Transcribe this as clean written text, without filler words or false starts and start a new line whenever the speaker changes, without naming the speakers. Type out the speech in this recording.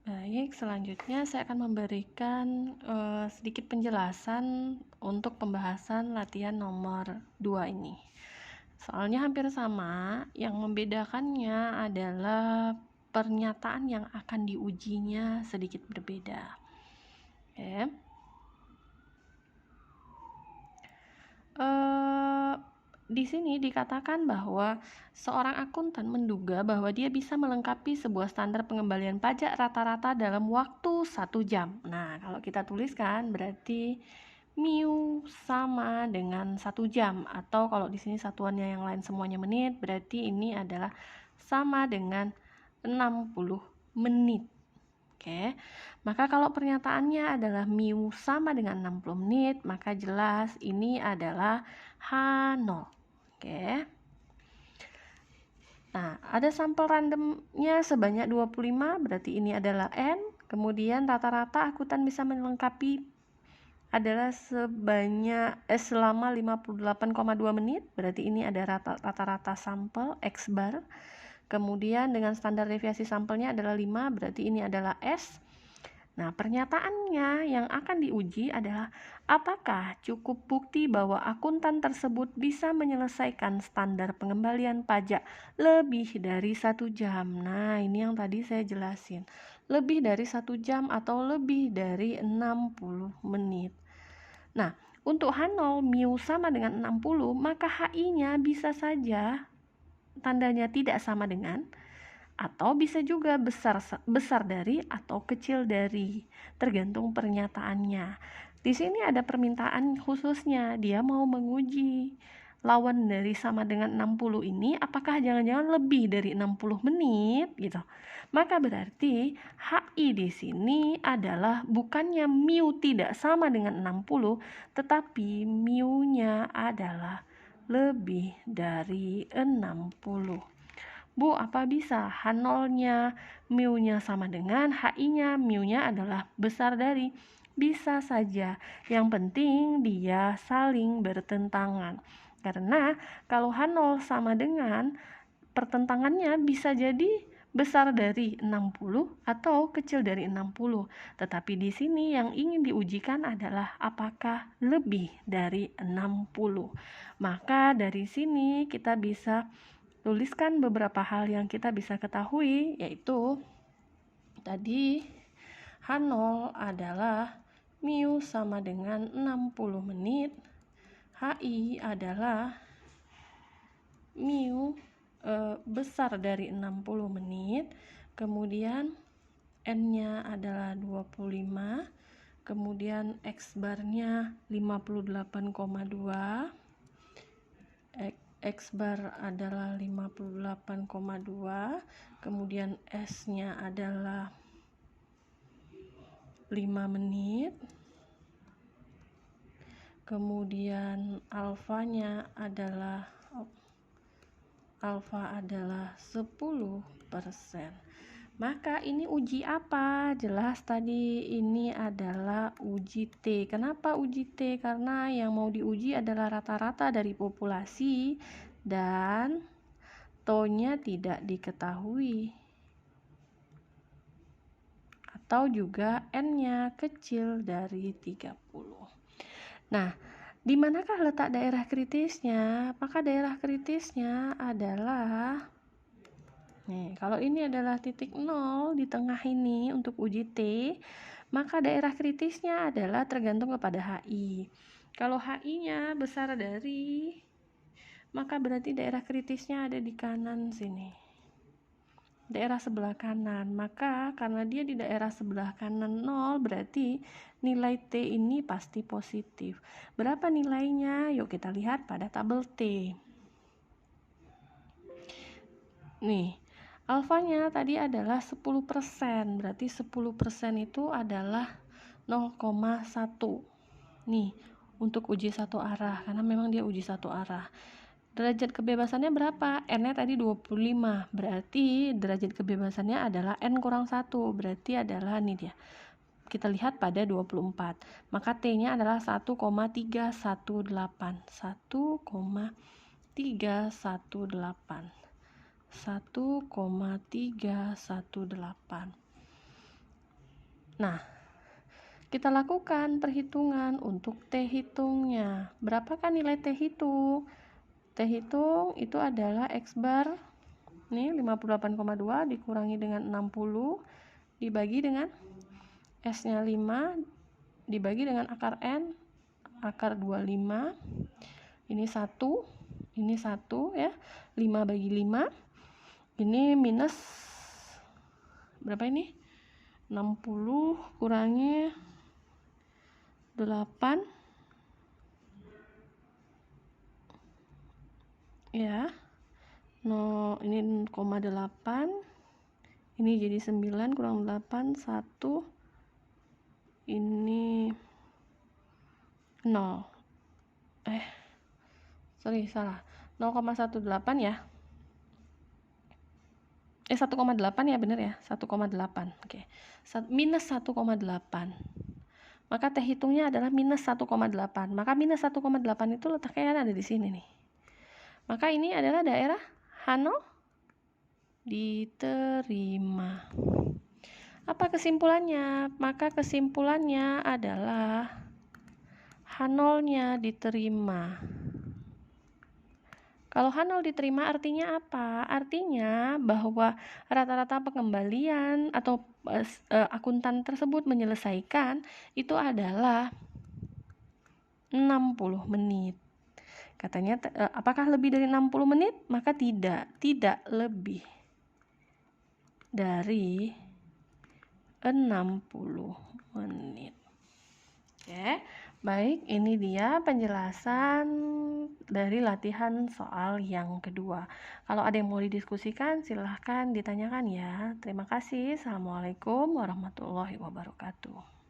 Baik, selanjutnya saya akan memberikan sedikit penjelasan untuk pembahasan latihan nomor 2 ini. Soalnya hampir sama, yang membedakannya adalah pernyataan yang akan diujinya sedikit berbeda. Oke. Di sini dikatakan bahwa seorang akuntan menduga bahwa dia bisa melengkapi sebuah standar pengembalian pajak rata-rata dalam waktu 1 jam. Nah, kalau kita tuliskan berarti mu sama dengan 1 jam, atau kalau di sini satuannya yang lain semuanya menit, berarti ini adalah sama dengan 60 menit. Oke, maka kalau pernyataannya adalah mu sama dengan 60 menit, maka jelas ini adalah H0. Oke. Nah, ada sampel randomnya sebanyak 25, berarti ini adalah N. Kemudian rata-rata akuntan bisa melengkapi adalah selama 58,2 menit, berarti ini ada rata-rata sampel X bar. Kemudian dengan standar deviasi sampelnya adalah 5, berarti ini adalah S. Nah, pernyataannya yang akan diuji adalah apakah cukup bukti bahwa akuntan tersebut bisa menyelesaikan standar pengembalian pajak lebih dari 1 jam. Nah, ini yang tadi saya jelasin. Lebih dari 1 jam atau lebih dari 60 menit. Nah, untuk H0 mu sama dengan 60, maka HI-nya bisa saja tandanya tidak sama dengan, atau bisa juga besar dari atau kecil dari, tergantung pernyataannya. Di sini ada permintaan khususnya, dia mau menguji lawan dari sama dengan 60 ini apakah jangan-jangan lebih dari 60 menit gitu. Maka berarti HI di sini adalah bukannya mu tidak sama dengan 60, tetapi mu-nya adalah lebih dari 60. Bu, apa bisa H0-nya mu-nya sama dengan HI-nya, mu-nya adalah besar dari? Bisa saja, yang penting dia saling bertentangan. Karena kalau H0 sama dengan, pertentangannya bisa jadi besar dari 60 atau kecil dari 60. Tetapi di sini yang ingin diujikan adalah apakah lebih dari 60. Maka dari sini kita bisa tuliskan beberapa hal yang kita bisa ketahui, yaitu tadi H0 adalah mu sama dengan 60 menit, HI adalah mu besar dari 60 menit, kemudian N-nya adalah 25, kemudian X bar-nya 58,2, X bar adalah 58,2, kemudian S-nya adalah 5 menit, kemudian alfanya adalah 10%. Maka ini uji apa? Jelas tadi ini adalah uji T. Kenapa uji T? Karena yang mau diuji adalah rata-rata dari populasi dan T-nya tidak diketahui. Atau juga N-nya kecil dari 30. Nah, di manakah letak daerah kritisnya? Apakah daerah kritisnya adalah nih, kalau ini adalah titik 0 di tengah ini untuk uji T, maka daerah kritisnya adalah tergantung kepada HI. Kalau HI-nya besar dari, maka berarti daerah kritisnya ada di kanan sini. Daerah sebelah kanan. Maka karena dia di daerah sebelah kanan 0, berarti nilai T ini pasti positif. Berapa nilainya? Yuk kita lihat pada tabel T. Nih, alfanya tadi adalah 10%, berarti 10% itu adalah 0,1. Nih, untuk uji satu arah, karena memang dia uji satu arah. Derajat kebebasannya berapa? N-nya tadi 25, berarti derajat kebebasannya adalah N kurang 1, berarti adalah nih dia. Kita lihat pada 24, maka T-nya adalah 1,318. 1,318. Nah, kita lakukan perhitungan untuk T hitungnya. Berapakah nilai T hitung? T hitung itu adalah X bar, ini 58,2 dikurangi dengan 60, dibagi dengan S-nya 5, dibagi dengan akar N, akar 25, ini 1 ya, 5 bagi 5, ini minus, berapa ini? 60 kurangi 8, ya, no, ini 0,8, ini jadi 9 kurang 8, 1, ini 0, salah, 0,18 ya, 1,8 ya, bener ya, 1,8, oke, minus 1,8, maka T hitungnya adalah minus 1,8, maka minus 1,8 itu letaknya ada di sini nih, maka ini adalah daerah H0 diterima. Apa kesimpulannya? Maka kesimpulannya adalah H0-nya diterima. Kalau H0 diterima artinya apa? Artinya bahwa rata-rata pengembalian atau akuntan tersebut menyelesaikan itu adalah 60 menit. Katanya apakah lebih dari 60 menit? Maka tidak lebih dari 60 menit. Oke, baik, ini dia penjelasan dari latihan soal yang kedua. Kalau ada yang mau didiskusikan, silahkan ditanyakan ya. Terima kasih. Assalamualaikum warahmatullahi wabarakatuh.